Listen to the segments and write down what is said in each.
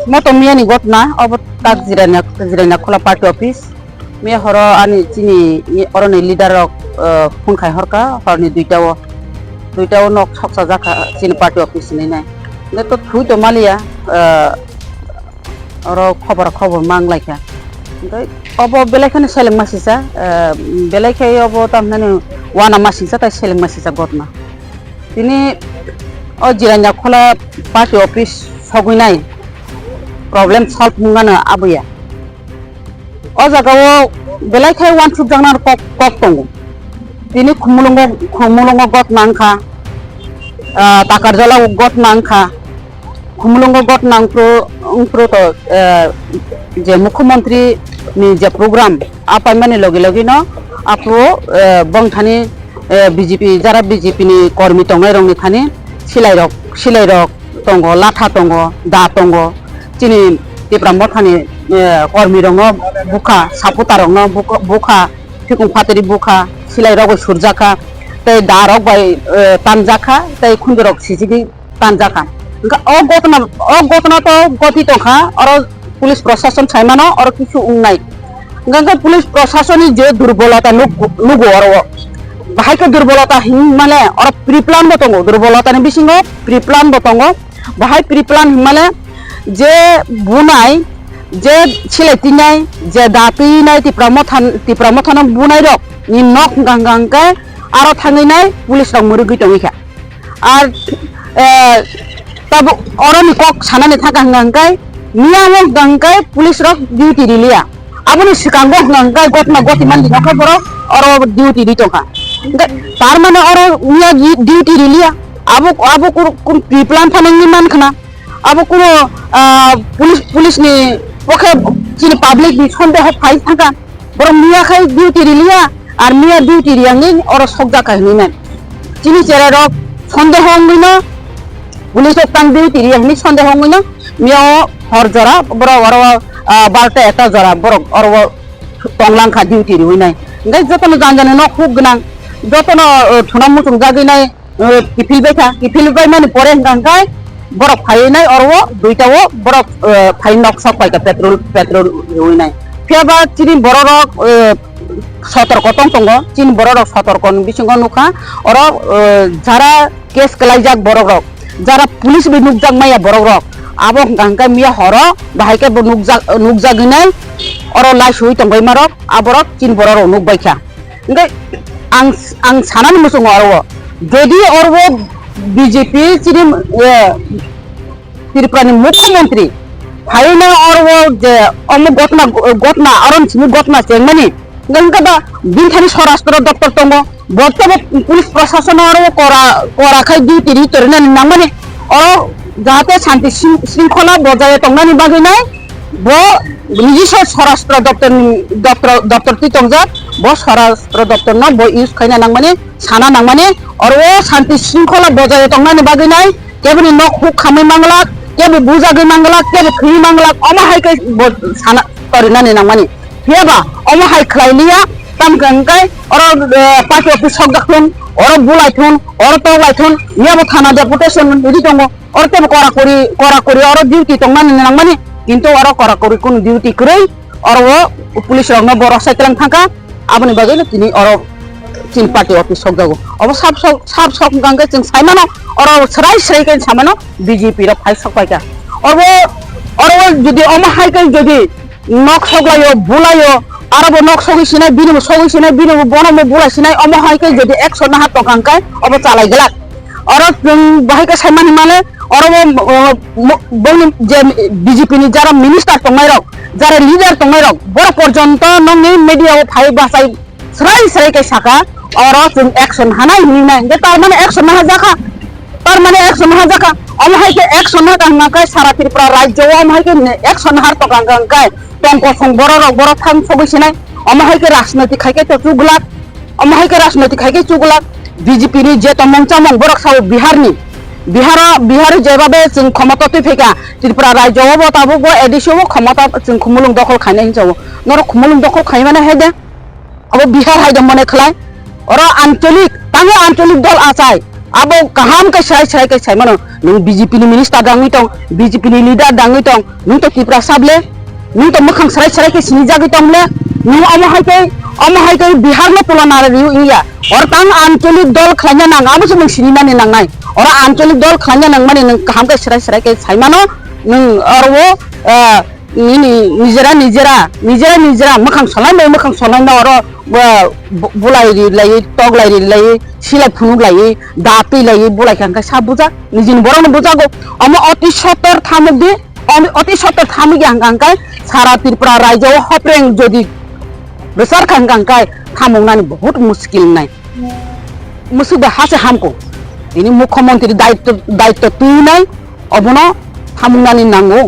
Moto miya ni gotna obot tak jirana khola party office miya horo ani chini oroni leader rok phun khai horka horni duitao nok soksa jaka chini party office ni nai ne to thui to malia oro khobor manglaika ngai obo belekhani seleng masisa belekhai obo tamnani wana masisa tai seleng masisa gotna tini o jirana khola party office soguinai problem solve mungana abuya o jagao belekhai wan thuk jangnar kok tongo tini khumulungo got nangkha takarjala got nangkha khumulungo got nangpro to je mukhyamantri ni je program apai mane logi no apro bongthani BJP jara BJP ni kormi tongai rongni thani silai rok tongo latha tongo da tongo chini tiprambo thani kormi rongo bukha saputa rongo bukha fikung phateri bukha silai rok surjaka tei da rok bai tanjaka tei khundu rok sijigi tanjaka o gotna to goti tokha oro police প্রশাসন ছাইমানো আর কিছু উন্নয় Ganga police প্রশাসনী যে দুর্বলতা Lugo আর বাহাইকে দুর্বলতা হিমালে আর প্রিপ্লান বতঙ্গ দুর্বলতানি বিসিঙ্গ প্রিপ্লান বতঙ্গ বাহাই প্রিপ্লান হিমালে যে বুনাই যে ছিলেতিনাই যে দাপিনাই তিপ্রামথান বুনাই rock নি knock গাঙ্গাঙ্কে আর থাঙ্গিনাই police rock মুরুগি টঙ্গিখা আর তাব অরনি cock সানানি থাকা গাঙ্গাঙ্কাই Niamok gangkai pulis rok duty dilia. Aboni sikango gangkai gotna goti mandi naka boro oro duty ditonka. Tar mane oro nia duty dilia. Abu kun priplan thaneng ni man khana. Abu kuno pulis ni oke chini public ni sonde ho phai thaka. Boro nia khai duty dilia ar nia duty riangi oro sokja kahini men. Chini chera rok sonde hongino pulis ok tang duty riangi sonde hongino mio hor jora boro oro balte eta jora boro oro tonglang kha duty ri hoinai ngai jotono janjane no khub gnang jotono thuna mutung jaginai kifil bai mani pore gangkai boro phainai oro duitao boro phai nok sok pai ka petrol hoinai pheba chini boro rok sotorko tongo chin boro rok sotorko bisingo nukha oro jara case kalaijak boro rok jara police bi nukjak maya boro rok abo gangkai mia horo bahaike bo nukja ginai oro lai sui tongbai marok aborok chin bororo nukbaikha ngai ang sanani musung oro jodi orbo BJP chini Tripurani mukhyamantri haina orbo je omo gotna aron chini gotna chengmani gangka da binthani swarashtra doftar tongo bortobo pulis prashashan oro kora khai duty ri torina nangmani oro যাতে শান্তি শৃঙ্খলা বজায় টংনানি বাগৈ নাই ব নিজস্ব স্বরাষ্ট্র দপ্তর তি টংজাত ব স্বরাষ্ট্র দপ্তর না ব ইউজ খাইনা নাংমানে সানা নাংমানে আর ও শান্তি শৃঙ্খলা বজায় টংনানি বাগৈ নাই কেবনি নক হুক খামে মাংলাক কেবে বুজাগৈ মাংলাক কেবে খুই মাংলাক অমাহাইকে সানা তরিনানি নাংমানে হেবা অমাহাই খ্লাইলিয়া তাম গংকাই আর পার্টি অফিস সকদাখুন আর বুলাইথুন আর তলাইথুন নিয়াবো থানা ডেপুটেশন রেডি দङ orte kora kori oro duty tongmani nangmani kintu oro kora kori kun duty krei oro police rokno boro saitlang thangka aboni bagoi tini oro chin party office sokjago obo sab sok gangke jeng saimano oro serai kai samano BJP rok phai sokpaika oro jodi oma haikai jodi nok soglayo bulayo arabo nok sogisinai binu bonomo bulasinai oma haikai jodi 100 naha tokangkai obo chalai gelak oro bahaika saimani male oro je BJP ni jara minister tongai rok jara leader tongai rok boro porjonto nongni media o phai basai serai kai saka oro jeng action hanai hinai je tar mane action na jaka amhaike action na kangai sara Tripura rajyo amhaike action har to kangai tongko song boro thang sogisinai amhaike rajnaitik khaike to chuglak BJP ni je tomong chamong borok saw Bihar जेबाबे जों क्षमता फैका त्रिपुरा राज्य बताबो एडिसो क्षमता जों खुमुलुं दखल खायनाय हिसाब नर खुमुलुं दखल खाय माने हेदे अब बिहार हायदम माने खलाय और आंचलिक दल आसाय abo kaham ka sai mano nung BJP ni minister dangi tong BJP ni leader dangi tong nung to kipra sable nung to mukhang sai ke sini jagi tong le nung amo hai ke bihar lo tulana re iya or tang ancholik dol khanya nang abo sung sini na ni nang nai or ancholik dol khanya nang mani nung kaham ka sai ke sai mano nung or wo ini nijera mukhang solai na or bulai lai tog lai silai phunuk lai dapi lai bulai kan ka sabuja nijin borong bujago amo অতি সত্তর থামুক হাঙ্গাঙ্কাই সারা ত্রিপুরা রাজ্য হপ্রেং যদি বেসার খাঙ্গাঙ্কাই থামুকনানি বহুত মুশকিল নাই মুসুবে হাসে হামকো ইনি মুখ্যমন্ত্রী দায়িত্ব তুই নাই অবনো থামুকনানি নাঙ্গো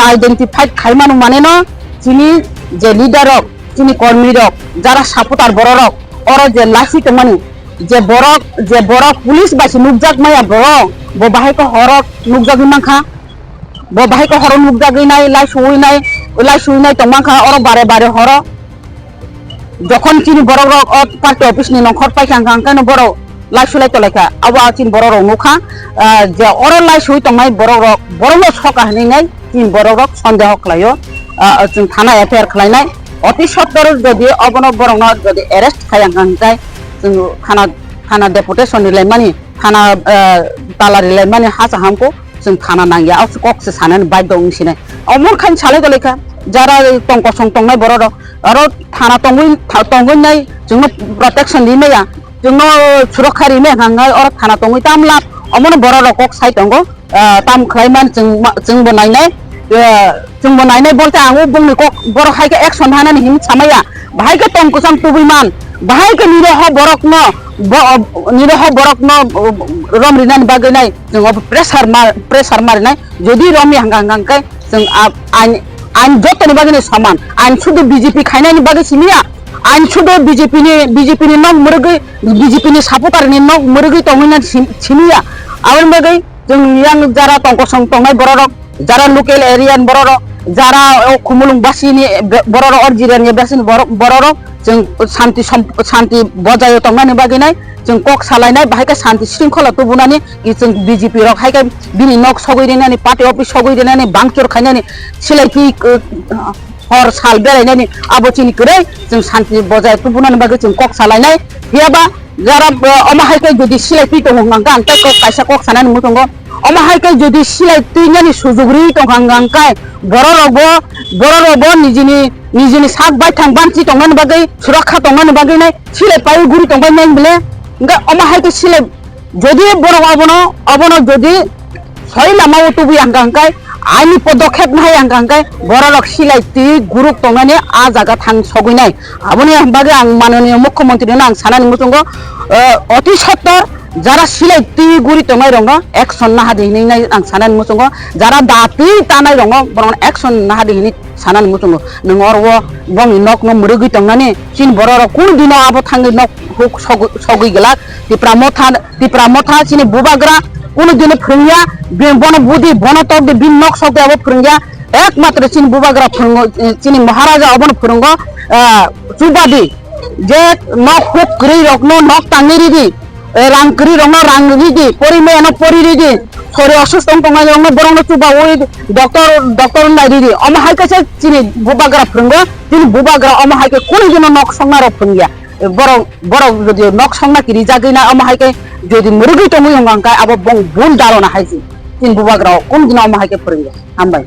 আইডেন্টিফাইড খাইমানো মানে না চিনি যে লিডারক চিনি কর্মীরক যারা সাপোর্টার বড়রক ওর যে লাসিতে মানে যে বড় পুলিশ বাসি নুকজাক মায়া বড় বাহাইকে হরক নুকজাগি মাখা বাহাইকে হর নুকজাগি নাই লাই সুই নাই তমাখা ওর বারে হর যখন চিনি বড় পার্টি অফিস নি নখর পাইখান কাঙ্কানো বড় লাই সুলাই তলাইখা আবার চিন বড় রক নুখা যে ওর লাই সুই তমাই বড় সকা হানি নাই চিন বড় রক সন্দেহ খালাইও থানা এফআইআর খালাইনাই অতি সত্তর যদি অবনব বড় যদি এরেস্ট খাইয়াং কাঙ্কাই थाना डेपुटेशन रिलाय मानि थाना ताला रिलाय मानि हासा हामको जों थाना नांगिया आव कक्से सानानै बाय दं सिने अमर खान साले गलेखा जारा टंक सं टंनाय बरर आरो थाना टंगै नाय जोंनो प्रोटेक्शन लिनाया जोंनो सुरक्षा रिमे हांगाय और थाना टंगै तामला अमर बरर कक साइ टंगो ताम खलायमान जोंबो नायनाय बोलते आङो बुंनो कक बर हायके एक्शन हानानै हिम सामाया बाहायके टंक सं तुबैमान बाहायके निरह बरकनो रम रिनानि बागै नाय जों प्रेसार मारिनाय जदि रमि हांगांगांकाय जों आइन जतनि बागै समान आइन सुदु बीजेपी खायनायनि बागै सिनिया आइन सुदु बीजेपी नि नक मुरगै बीजेपी नि सापोर्टारनि नक मुरगै तंगैना सिनिया आवन बागै जों यां जारा टंक सं टंनाय बररक जारा लोकेल एरियान बररक जारा खुमुलुं बासिनि बररक अर्जिरानि बासिनि बररक जों शान्ति बजायो तंनानै बागैनाय जों कक सालायनाय बाहायके शान्ति शृंखला तुबुनानै जों बीजेपी रक हायके बिनि नक सगैदेनानै पार्टी अफिस सगैदेनानै बांचर खायनानै सिलायथि हर साल बेरायनानै आबोचिनि करे जों शान्ति बजायो तुबुनानै बागै जों कक सालायनाय हियाबा जारा अमाहायके जुदि सिलायथि तंगांगा आंखाय कक कायसा कक सानानै मुतंगो अमाहायके जुदि सिलायथिनि सुजुगरि तंगांगांखाय बररबो निजिनि साक बायथां बांचि तंनानै बागै सुरक्षा तंनानै बागैनाय सिलाय पाय गुरि तंबायनाय बले इंगा अमाहायके सिलाय जदि बरं अबनो जदि सय लामा उतुबि आंगांखाय आइनि पदक्षेप नाय आंगांखाय बररक सिलायथि गुरुक तंनानै आ जागा थां सगैनाय आबनि बागै आं माननीय मुख्यमंत्रीनो आं सानानै मुतंगो अति सत्तर যারা সিলাইতি গুরি তংনাই রঙ একশন না হাদিহিনি নাই आं सानानै मुसंगो যারা দাতি তানাই রঙ বরং একশন না হাদিহিनि सानानै मुसंगो नों अरवो बंनि नक न मुरुगि तंनानै चिन बरर कोन दिनो आबो थांगै नक हुक सगै गेला तिप्रा मथा चिनि बुबाग्रा कोन दिनो फुंगिया बन बुदि बन तब बिन नक सगै आबो फुंगिया एकमात्र चिन बुबाग्रा फुंगो चिनि महाराजा अबन फुंगो चुबादि जे नक हुक ग्रै रकनो नक तांगिरिदि रांकरी रंगनो रांगरिदि परिमेयनो परिरिदि सरे असुस्थ तंगाय रंगनो बरंनो चुबा ओइ डॉक्टर नाइरिदि अमा हायकासे चिनि बुबाग्रा फुंगो चिनि बुबाग्रा अमा हायके कोन दिनो नक संनारो फुंगिया बर जदि नक संना किरि जागैना अमा हायके जदि मुरुगै तंगै अंगांका आबो बुल दालना हायजि चिनि बुबाग्रा कोन दिनो अमा हायके फुंगिया हामबाय।